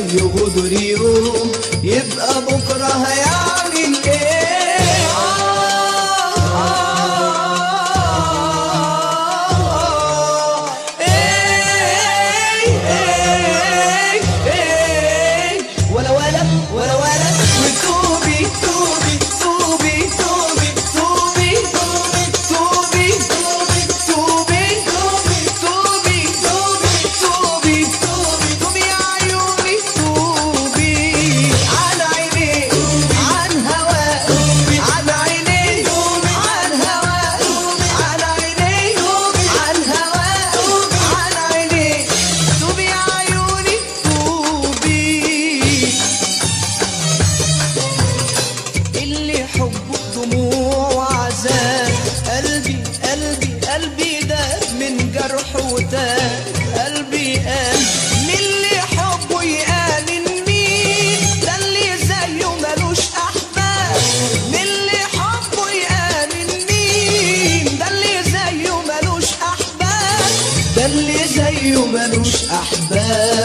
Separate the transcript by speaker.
Speaker 1: زي غدر يوم يبقى بكرة هيعمل ايه؟ ولا ولا ولا ولا وتوبي توبي توبي توبي توبي توبي توبي توبي توبي توبي توبي يا عيوني توبي عن عيني عن هواك عن عيني عن هواك عن عيني عن هواك عن عيني توبي يا عيوني توبي اللي حبه دموع وعذاب قلبي قلبي قلبي ده من جرح وتاب قلبي قال من اللي حبه يآمن مين ده اللي زيه ملوش أحباب من اللي حبه يآمن مين ده اللي زيه ملوش أحباب ده اللي زيه ملوش أحباب